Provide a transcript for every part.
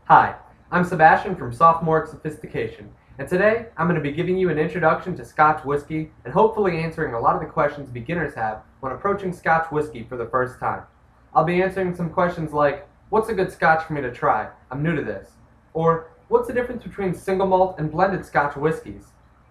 Hi, I'm Sebastian from Sophomoric Sophistication, and today I'm going to be giving you an introduction to Scotch Whisky and hopefully answering a lot of the questions beginners have when approaching Scotch Whisky for the first time. I'll be answering some questions like, what's a good Scotch for me to try? I'm new to this. Or, what's the difference between single malt and blended Scotch whiskies?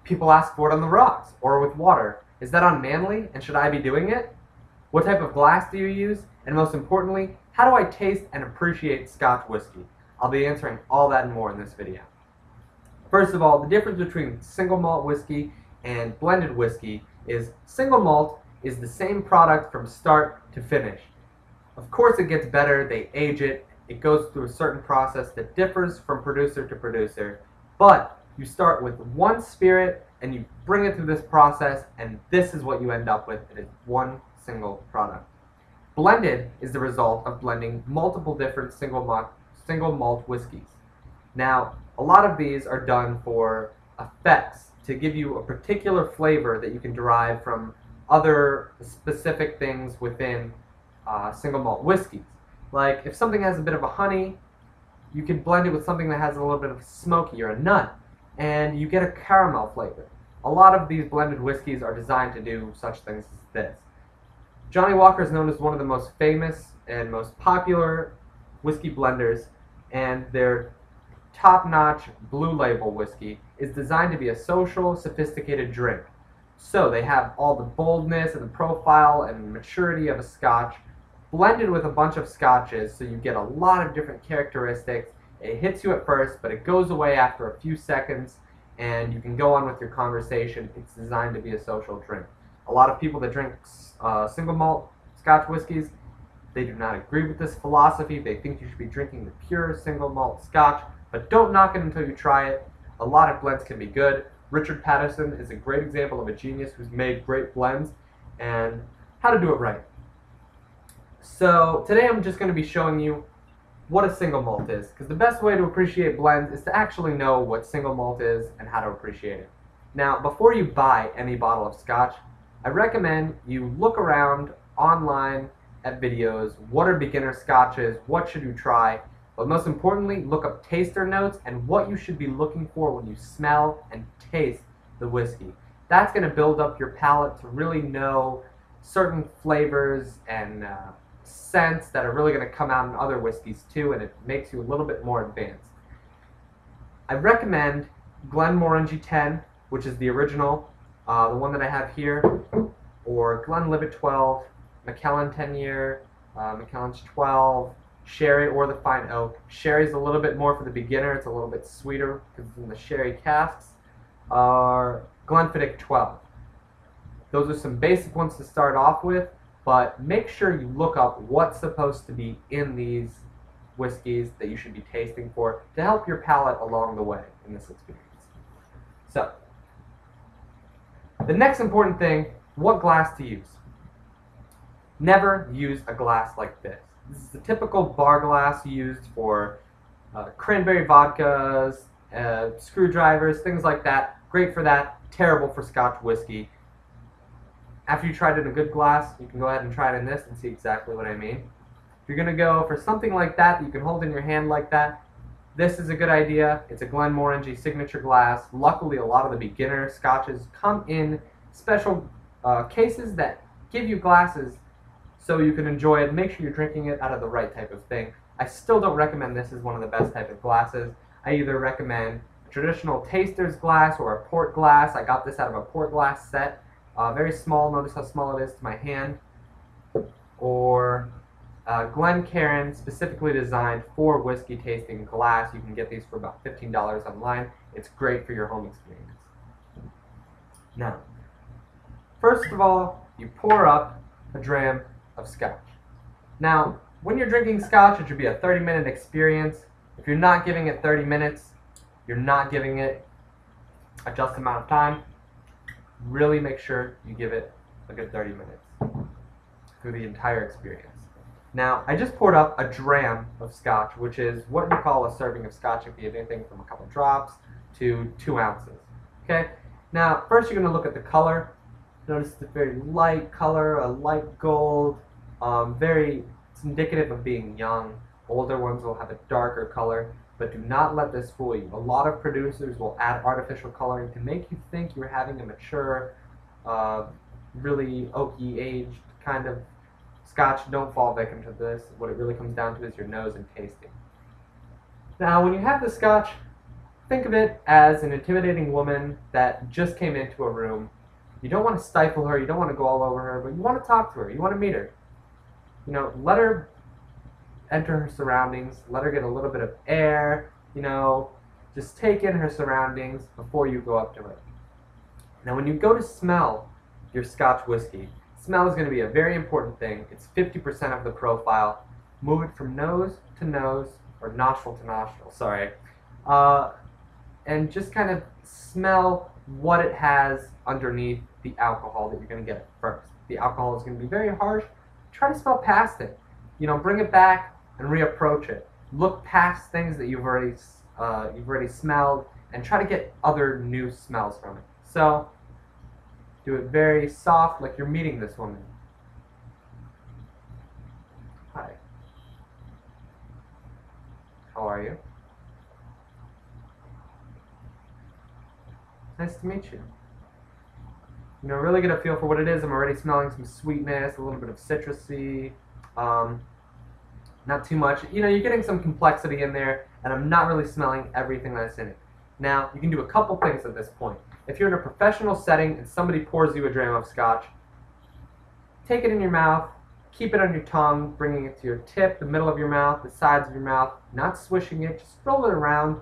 People ask for it on the rocks or with water. Is that unmanly and should I be doing it? What type of glass do you use? And most importantly, how do I taste and appreciate Scotch Whisky? I'll be answering all that and more in this video. First of all, the difference between single malt whiskey and blended whiskey is single malt is the same product from start to finish. Of course it gets better, they age it, it goes through a certain process that differs from producer to producer, but you start with one spirit and you bring it through this process and this is what you end up with. It is one single product. Blended is the result of blending multiple different single malt whiskeys. Now, a lot of these are done for effects to give you a particular flavor that you can derive from other specific things within single malt whiskeys. Like if something has a bit of a honey, you can blend it with something that has a little bit of smoky or a nut, and you get a caramel flavor. A lot of these blended whiskeys are designed to do such things as this. Johnnie Walker is known as one of the most famous and most popular whiskey blenders, and their top-notch Blue Label whiskey is designed to be a social, sophisticated drink. So they have all the boldness and the profile and maturity of a Scotch blended with a bunch of Scotches, so you get a lot of different characteristics. It hits you at first, but it goes away after a few seconds, and you can go on with your conversation. It's designed to be a social drink. A lot of people that drink single malt Scotch whiskies, they do not agree with this philosophy. They think you should be drinking the pure single malt Scotch, but don't knock it until you try it. A lot of blends can be good. Richard Patterson is a great example of a genius who's made great blends and how to do it right. So today I'm just going to be showing you what a single malt is, because the best way to appreciate blends is to actually know what single malt is and how to appreciate it. Now, before you buy any bottle of Scotch, I recommend you look around online at videos. What are beginner Scotches? What should you try? But most importantly, look up taster notes and what you should be looking for when you smell and taste the whiskey. That's going to build up your palate to really know certain flavors and scents that are really going to come out in other whiskeys too, and it makes you a little bit more advanced. I recommend Glenmorangie 10, which is the original, the one that I have here, or Glenlivet 12, Macallan 10-year, Macallan's 12, Sherry, or the Fine Oak. Sherry's a little bit more for the beginner. It's a little bit sweeter because it's in the sherry casks. Or Glenfiddich 12. Those are some basic ones to start off with, but make sure you look up what's supposed to be in these whiskeys that you should be tasting for to help your palate along the way in this experience. So, the next important thing, what glass to use. Never use a glass like this. This is the typical bar glass used for cranberry vodkas, screwdrivers, things like that. Great for that, terrible for Scotch whiskey. After you tried it in a good glass, you can go ahead and try it in this and see exactly what I mean. If you're going to go for something like that you can hold in your hand like that, this is a good idea. It's a Glenmorangie signature glass. Luckily, a lot of the beginner Scotches come in special cases that give you glasses so you can enjoy it. Make sure you're drinking it out of the right type of thing. I still don't recommend this as one of the best type of glasses. I either recommend a traditional taster's glass or a port glass. I got this out of a port glass set. Very small, notice how small it is to my hand. Or Glencairn, specifically designed for whiskey tasting glass. You can get these for about $15 online. It's great for your home experience. Now, first of all, you pour up a dram of Scotch. Now, when you're drinking Scotch, it should be a 30-minute experience. If you're not giving it 30 minutes, you're not giving it a just amount of time. Really make sure you give it a good 30 minutes through the entire experience. Now, I just poured up a dram of Scotch, which is what you call a serving of Scotch. It can be anything from a couple drops to 2 ounces. Okay? Now, first you're going to look at the color. Notice it's a very light color, a light gold, it's indicative of being young. Older ones will have a darker color, but do not let this fool you. A lot of producers will add artificial coloring to make you think you're having a mature, really oaky aged kind of Scotch. Don't fall victim to this. What it really comes down to is your nose and tasting. Now, when you have the Scotch, think of it as an intimidating woman that just came into a room. You don't want to stifle her, you don't want to go all over her, but you want to talk to her, you want to meet her. You know, let her enter her surroundings, let her get a little bit of air, you know, just take in her surroundings before you go up to her. Now, when you go to smell your Scotch whiskey, smell is going to be a very important thing. It's 50% of the profile. Move it from nose to nose, or nostril to nostril, sorry. And just kind of smell what it has underneath the alcohol that you're going to get first. The alcohol is going to be very harsh. Try to smell past it. You know, bring it back and reapproach it. Look past things that you've already smelled and try to get other new smells from it. So, do it very soft, like you're meeting this woman. Hi. How are you? Nice to meet you. You know, really get a feel for what it is. I'm already smelling some sweetness, a little bit of citrusy, not too much. You know, you're getting some complexity in there, and I'm not really smelling everything that's in it. Now, you can do a couple things at this point. If you're in a professional setting and somebody pours you a dram of Scotch, take it in your mouth, keep it on your tongue, bringing it to your tip, the middle of your mouth, the sides of your mouth, not swishing it, just roll it around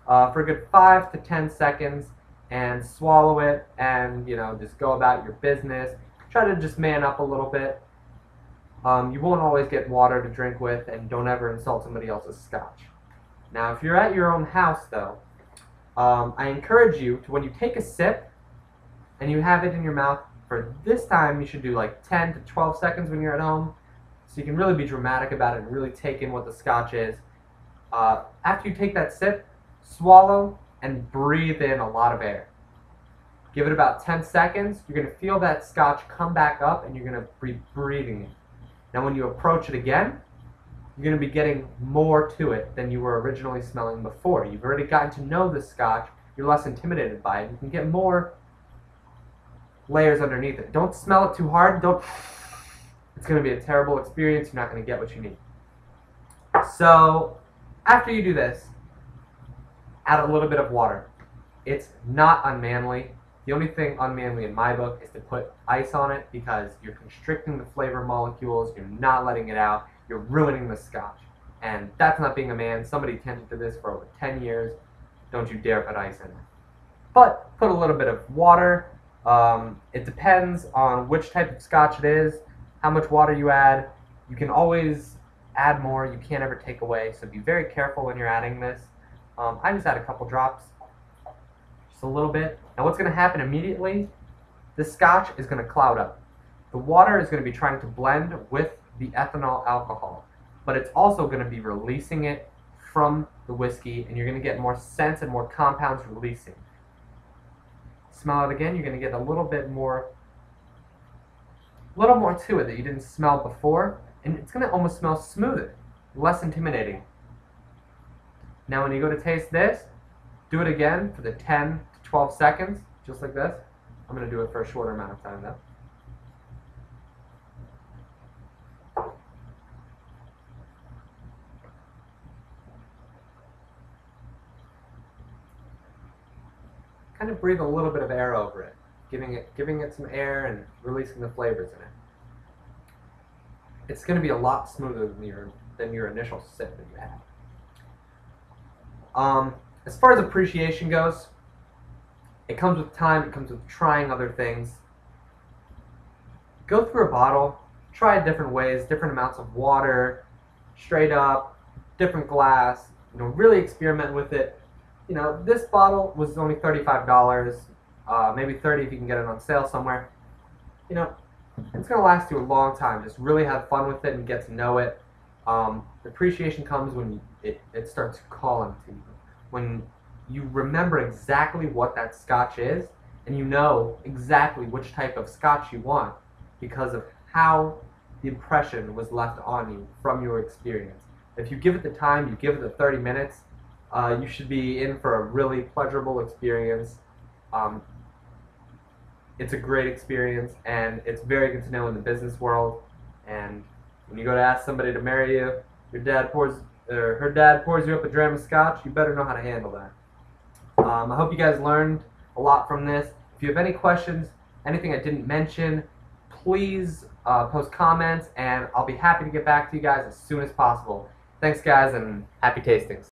for a good 5 to 10 seconds, and swallow it, and you know, just go about your business. Try to just man up a little bit. You won't always get water to drink with, and don't ever insult somebody else's Scotch. Now, if you're at your own house, though, I encourage you to, when you take a sip and you have it in your mouth, for this time you should do like 10 to 12 seconds when you're at home, so you can really be dramatic about it and really take in what the Scotch is. After you take that sip, swallow and breathe in a lot of air. Give it about 10 seconds. You're going to feel that Scotch come back up, and you're going to be breathing it. Now, when you approach it again, you're going to be getting more to it than you were originally smelling before. You've already gotten to know the Scotch. You're less intimidated by it. You can get more layers underneath it. Don't smell it too hard. It's going to be a terrible experience. You're not going to get what you need. So, after you do this, add a little bit of water. It's not unmanly. The only thing unmanly in my book is to put ice on it, because you're constricting the flavor molecules, you're not letting it out, you're ruining the Scotch. And that's not being a man. Somebody tended to this for over 10 years. Don't you dare put ice in it. But put a little bit of water. It depends on which type of Scotch it is, how much water you add. You can always add more. You can't ever take away. So be very careful when you're adding this. I just add a couple drops, just a little bit. Now what's going to happen immediately, the Scotch is going to cloud up. The water is going to be trying to blend with the ethanol alcohol, but it's also going to be releasing it from the whiskey, and you're going to get more scents and more compounds releasing. Smell it again, you're going to get a little more to it that you didn't smell before, and it's going to almost smell smoother, less intimidating. Now when you go to taste this, do it again for the 10 to 12 seconds, just like this. I'm going to do it for a shorter amount of time though. Kind of breathe a little bit of air over it, giving it some air and releasing the flavors in it. It's going to be a lot smoother than your initial sip that you had. As far as appreciation goes, it comes with time, it comes with trying other things. Go through a bottle, try it different ways, different amounts of water, straight up, different glass, you know, really experiment with it. You know, this bottle was only $35, maybe $30 if you can get it on sale somewhere. You know, it's going to last you a long time. Just really have fun with it and get to know it. The appreciation comes when it starts calling to you. When you remember exactly what that Scotch is, and you know exactly which type of Scotch you want because of how the impression was left on you from your experience. If you give it the time, you give it the 30 minutes, You should be in for a really pleasurable experience. Um, it's a great experience, and it's very good to know in the business world. And when you go to ask somebody to marry you, your dad pours or her dad pours you up a dram of scotch. You better know how to handle that. I hope you guys learned a lot from this. If you have any questions, anything I didn't mention, please post comments, and I'll be happy to get back to you guys as soon as possible. Thanks, guys, and happy tastings.